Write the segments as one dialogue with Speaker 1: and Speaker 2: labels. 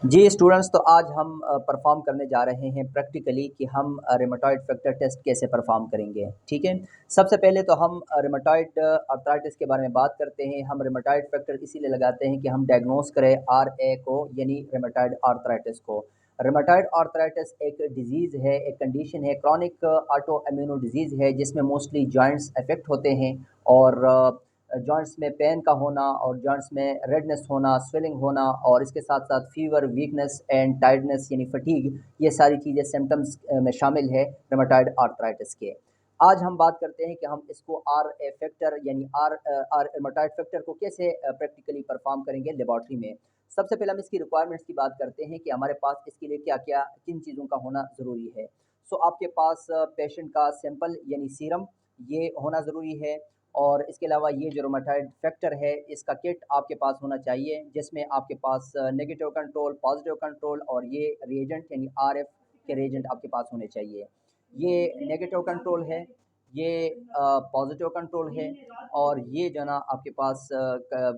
Speaker 1: जी students, तो आज हम परफॉर्म करने जा रहे हैं प्रैक्टिकली कि हम रूमेटॉइड फैक्टर टेस्ट कैसे परफॉर्म करेंगे। ठीक है, सबसे पहले तो हम रूमेटॉइड आर्थराइटिस के बारे में बात करते हैं। हम रूमेटॉइड फैक्टर इसीलिए लगाते हैं कि हम डायग्नोस करें RA को, यानी रूमेटॉइड आर्थराइटिस को। रूमेटॉइड आर्थराइटिस एक डिजीज़ है, एक कंडीशन है, क्रॉनिक ऑटो इम्यूनो डिजीज़ है जिसमें मोस्टली जॉइंट्स अफेक्ट होते हैं और जॉइंट्स में पेन का होना और जॉइंट्स में रेडनेस होना, स्वेलिंग होना और इसके साथ-साथ फीवर, वीकनेस एंड टायर्डनेस यानी फटीग, ये सारी चीज़ें सिम्पटम्स में शामिल है रूमेटॉइड आर्थराइटिस के। आज हम बात करते हैं कि हम इसको RA फैक्टर यानी रूमेटॉइड फैक्टर को कैसे प्रैक्टिकली परफॉर्म करेंगे लेबॉरेटरी में। सबसे पहले हम इसकी रिक्वायरमेंट्स की बात करते हैं कि हमारे पास इसके लिए क्या-क्या, किन चीज़ों का होना ज़रूरी है। सो आपके पास पेशेंट का सैंपल यानी सीरम, ये होना ज़रूरी है और इसके अलावा ये जो रूमेटॉइड फैक्टर है, इसका किट आपके पास होना चाहिए, जिसमें आपके पास नेगेटिव कंट्रोल, पॉजिटिव कंट्रोल और ये रिएजेंट यानी RF के रिएजेंट आपके पास होने चाहिए। ये नेगेटिव कंट्रोल है, ये पॉजिटिव कंट्रोल है और ये जो है ना आपके पास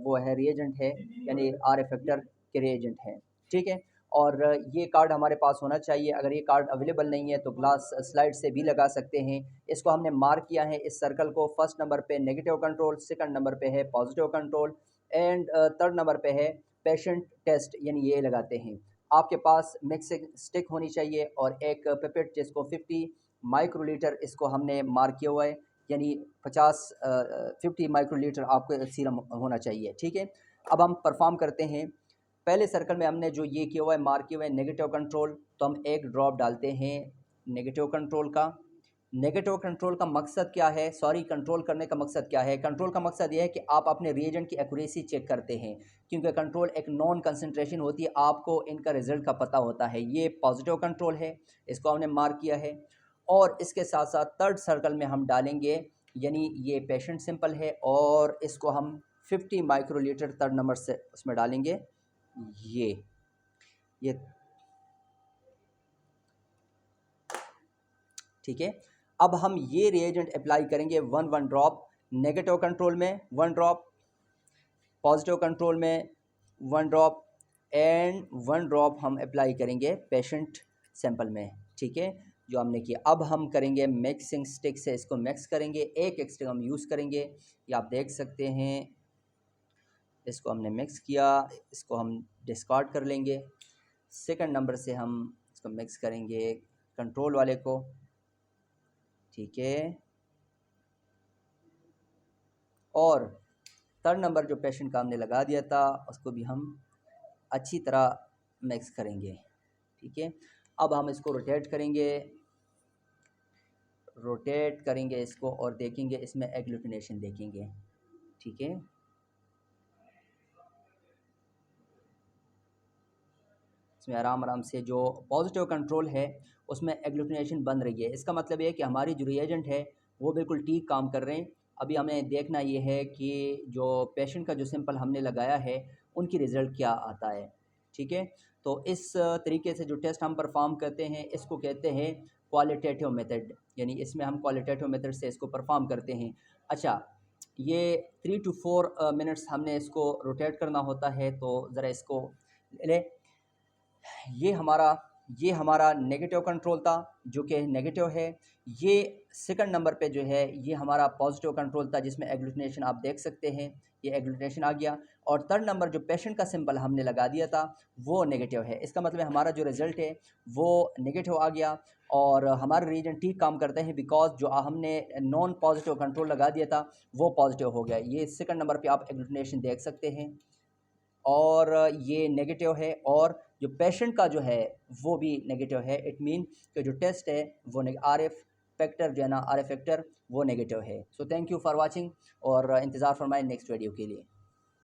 Speaker 1: वो है रिएजेंट है, यानी RF फैक्टर के रिएजेंट हैं। ठीक है, और ये कार्ड हमारे पास होना चाहिए। अगर ये कार्ड अवेलेबल नहीं है तो ग्लास स्लाइड से भी लगा सकते हैं। इसको हमने मार्क किया है, इस सर्कल को। फर्स्ट नंबर पे नेगेटिव कंट्रोल, सेकंड नंबर पे है positive control and third number पे है पेशेंट टेस्ट, यानी ये लगाते हैं। आपके पास मिक्सिंग स्टिक होनी चाहिए और एक पिपेट जिसको 50 माइक्रोलीटर इसको हमने मार्क किया हुआ है, यानी 50 माइक्रोलीटर आपको सीरम होना चाहिए। ठीक है, अब हम परफॉर्म करते हैं। पहले सर्कल में हमने जो ये किया हुआ है, मार्क किया हुआ है नेगेटिव कंट्रोल, तो हम एक ड्रॉप डालते हैं नेगेटिव कंट्रोल का। नेगेटिव कंट्रोल का मकसद क्या है, कंट्रोल करने का मकसद क्या है? कंट्रोल का मकसद ये है कि आप अपने रिएजेंट की एक्यूरेसी चेक करते हैं, क्योंकि कंट्रोल एक नॉन कंसंट्रेशन होती है, आपको इनका रिजल्ट का पता होता है। ये पॉजिटिव कंट्रोल है, इसको हमने मार्क किया है। और इसके साथ साथ थर्ड सर्कल में हम डालेंगे, यानी ये पेशेंट सिंपल है और इसको हम 50 माइक्रोलीटर थर्ड नंबर से उसमें डालेंगे। ये ठीक है। अब हम ये रिएजेंट अप्लाई करेंगे वन ड्रॉप नेगेटिव कंट्रोल में, वन ड्रॉप पॉजिटिव कंट्रोल में, one drop and one drop हम अप्लाई करेंगे पेशेंट सैंपल में। ठीक है, जो हमने किया। अब हम करेंगे मिक्सिंग स्टिक से इसको मिक्स करेंगे। एक स्टिक हम यूज़ करेंगे, ये आप देख सकते हैं। इसको हमने मिक्स किया, इसको हम डिस्कार्ड कर लेंगे। सेकंड नंबर से हम इसको मिक्स करेंगे कंट्रोल वाले को। ठीक है, और थर्ड नंबर जो पेशेंट का हमने लगा दिया था उसको भी हम अच्छी तरह मिक्स करेंगे। ठीक है, अब हम इसको रोटेट करेंगे इसको और देखेंगे इसमें एग्लूटिनेशन देखेंगे। ठीक है, इसमें आराम आराम से जो पॉजिटिव कंट्रोल है उसमें एग्लूटिनेशन बन रही है। इसका मतलब ये है कि हमारी जो रिएजेंट है वो बिल्कुल ठीक काम कर रहे हैं। अभी हमें देखना ये है कि जो पेशेंट का जो सैंपल हमने लगाया है उनकी रिज़ल्ट क्या आता है। ठीक है, तो इस तरीके से जो टेस्ट हम परफॉर्म करते हैं इसको कहते हैं क्वालिटेटिव मेथड, यानी इसमें हम क्वालिटेटिव मेथड से इसको परफॉर्म करते हैं। अच्छा, ये 3 to 4 मिनट्स हमने इसको रोटेट करना होता है, तो ज़रा इसको ले। ये हमारा नेगेटिव कंट्रोल था, जो कि नेगेटिव है। ये सेकंड नंबर पे जो है ये हमारा पॉजिटिव कंट्रोल था, जिसमें एग्लूटिनेशन आप देख सकते हैं, ये एग्लूटिनेशन आ गया। और थर्ड नंबर जो पेशेंट का सिंबल हमने लगा दिया था वो नेगेटिव है। इसका मतलब हमारा जो रिज़ल्ट है वो नेगेटिव आ गया और हमारे रीजन ठीक काम करते हैं, बिकॉज जो हमने नॉन पॉजिटिव कंट्रोल लगा दिया था वो पॉजिटिव हो गया। ये सेकंड नंबर पे आप एग्लूटिनेशन देख सकते हैं और ये नेगेटिव है, और जो पेशेंट का जो है वो भी नेगेटिव है। इट मीन कि जो टेस्ट है वो RF फैक्टर जो है ना, RF फैक्टर वो नेगेटिव है। So thank you for watching और इंतज़ार फरमाएं नेक्स्ट वीडियो के लिए।